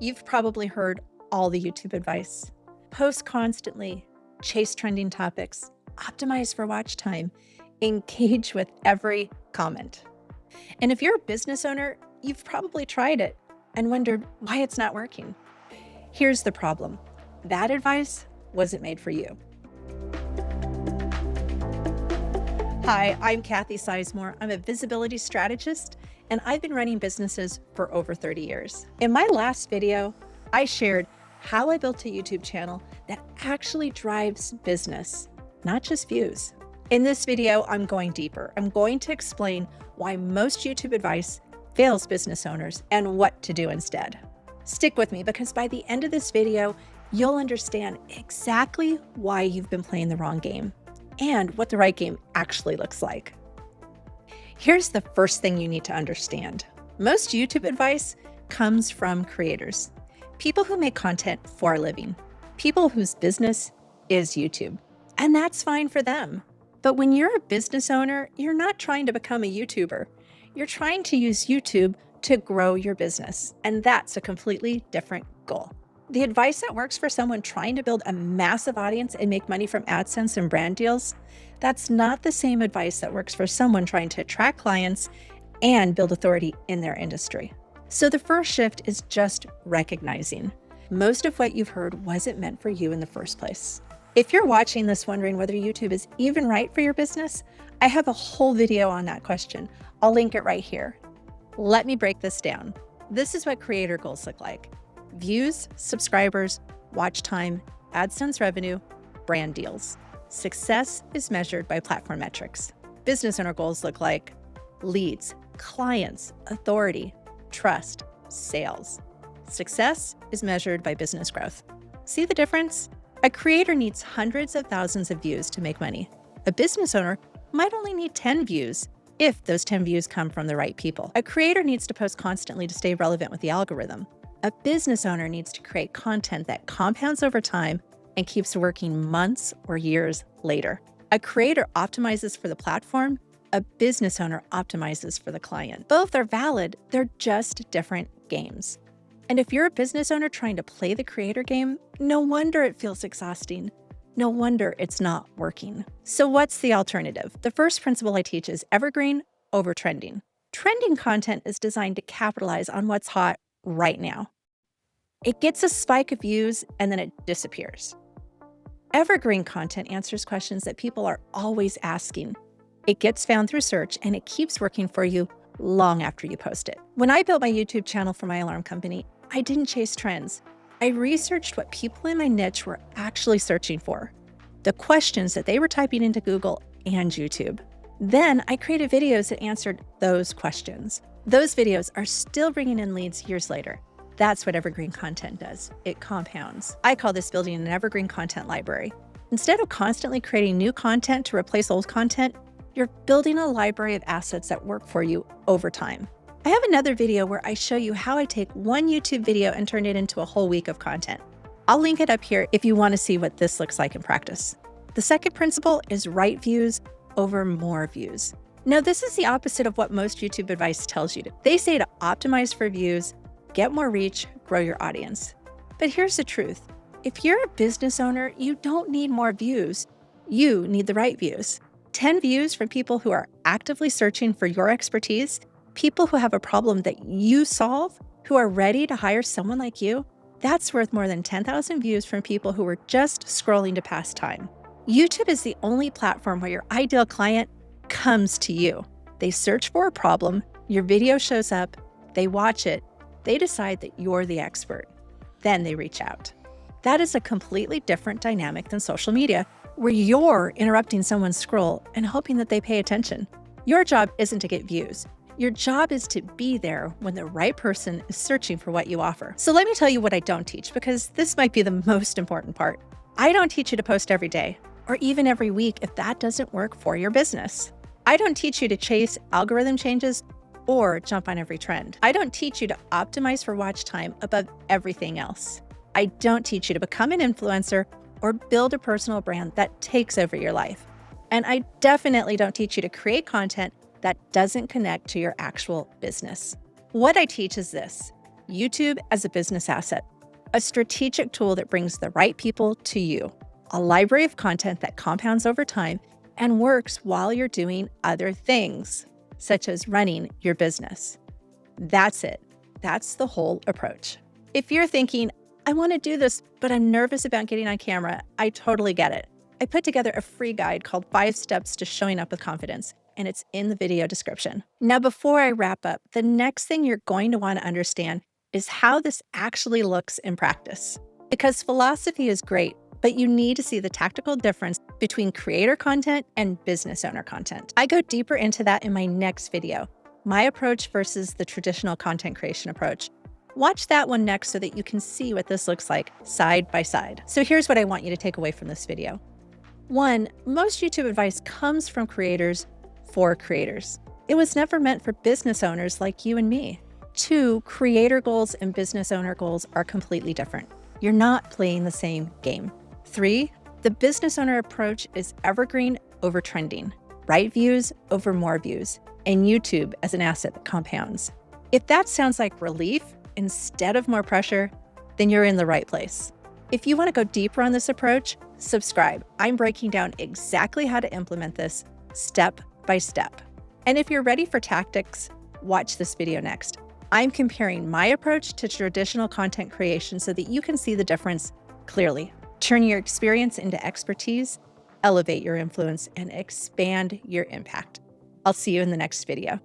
You've probably heard all the YouTube advice. Post constantly, chase trending topics, optimize for watch time, engage with every comment. And if you're a business owner, you've probably tried it and wondered why it's not working. Here's the problem. That advice wasn't made for you. Hi, I'm Kathy Sizemore. I'm a visibility strategist, and I've been running businesses for over 30 years. In my last video, I shared how I built a YouTube channel that actually drives business, not just views. In this video, I'm going deeper. I'm going to explain why most YouTube advice fails business owners and what to do instead. Stick with me because by the end of this video, you'll understand exactly why you've been playing the wrong game and what the right game actually looks like. Here's the first thing you need to understand. Most YouTube advice comes from creators, people who make content for a living, people whose business is YouTube, and that's fine for them. But when you're a business owner, you're not trying to become a YouTuber. You're trying to use YouTube to grow your business, and that's a completely different goal. The advice that works for someone trying to build a massive audience and make money from AdSense and brand deals, that's not the same advice that works for someone trying to attract clients and build authority in their industry. So the first shift is just recognizing most of what you've heard wasn't meant for you in the first place. If you're watching this wondering whether YouTube is even right for your business, I have a whole video on that question. I'll link it right here. Let me break this down. This is what creator goals look like. Views, subscribers, watch time, AdSense revenue, brand deals. Success is measured by platform metrics. Business owner goals look like leads, clients, authority, trust, sales. Success is measured by business growth. See the difference? A creator needs hundreds of thousands of views to make money. A business owner might only need 10 views if those 10 views come from the right people. A creator needs to post constantly to stay relevant with the algorithm. A business owner needs to create content that compounds over time and keeps working months or years later. A creator optimizes for the platform. A business owner optimizes for the client. Both are valid, they're just different games. And if you're a business owner trying to play the creator game, no wonder it feels exhausting. No wonder it's not working. So what's the alternative? The first principle I teach is evergreen over trending. Trending content is designed to capitalize on what's hot right now. It gets a spike of views and then it disappears. Evergreen content answers questions that people are always asking. It gets found through search and it keeps working for you long after you post it. When I built my YouTube channel for my alarm company, I didn't chase trends. I researched what people in my niche were actually searching for, the questions that they were typing into Google and YouTube. Then I created videos that answered those questions. Those videos are still bringing in leads years later. That's what evergreen content does. It compounds. I call this building an evergreen content library. Instead of constantly creating new content to replace old content, you're building a library of assets that work for you over time. I have another video where I show you how I take one YouTube video and turn it into a whole week of content. I'll link it up here if you want to see what this looks like in practice. The second principle is right views over more views. Now, this is the opposite of what most YouTube advice tells you to. They say to optimize for views, get more reach, grow your audience. But here's the truth. If you're a business owner, you don't need more views. You need the right views. 10 views from people who are actively searching for your expertise, people who have a problem that you solve, who are ready to hire someone like you, that's worth more than 10,000 views from people who are just scrolling to pass time. YouTube is the only platform where your ideal client comes to you. They search for a problem, your video shows up, they watch it, they decide that you're the expert. Then they reach out. That is a completely different dynamic than social media, where you're interrupting someone's scroll and hoping that they pay attention. Your job isn't to get views. Your job is to be there when the right person is searching for what you offer. So let me tell you what I don't teach, because this might be the most important part. I don't teach you to post every day or even every week if that doesn't work for your business. I don't teach you to chase algorithm changes or jump on every trend. I don't teach you to optimize for watch time above everything else. I don't teach you to become an influencer or build a personal brand that takes over your life. And I definitely don't teach you to create content that doesn't connect to your actual business. What I teach is this: YouTube as a business asset, a strategic tool that brings the right people to you, a library of content that compounds over time and works while you're doing other things, such as running your business. That's it. That's the whole approach. If you're thinking, I want to do this, but I'm nervous about getting on camera, I totally get it. I put together a free guide called 5 Steps to Showing Up with Confidence, and it's in the video description. Now, before I wrap up, the next thing you're going to want to understand is how this actually looks in practice. Because philosophy is great, but you need to see the tactical difference between creator content and business owner content. I go deeper into that in my next video, my approach versus the traditional content creation approach. Watch that one next so that you can see what this looks like side by side. So here's what I want you to take away from this video. 1, most YouTube advice comes from creators for creators. It was never meant for business owners like you and me. 2, creator goals and business owner goals are completely different. You're not playing the same game. 3, the business owner approach is evergreen over trending, right views over more views, and YouTube as an asset that compounds. If that sounds like relief instead of more pressure, then you're in the right place. If you want to go deeper on this approach, subscribe. I'm breaking down exactly how to implement this step by step. And if you're ready for tactics, watch this video next. I'm comparing my approach to traditional content creation so that you can see the difference clearly. Turn your experience into expertise, elevate your influence, and expand your impact. I'll see you in the next video.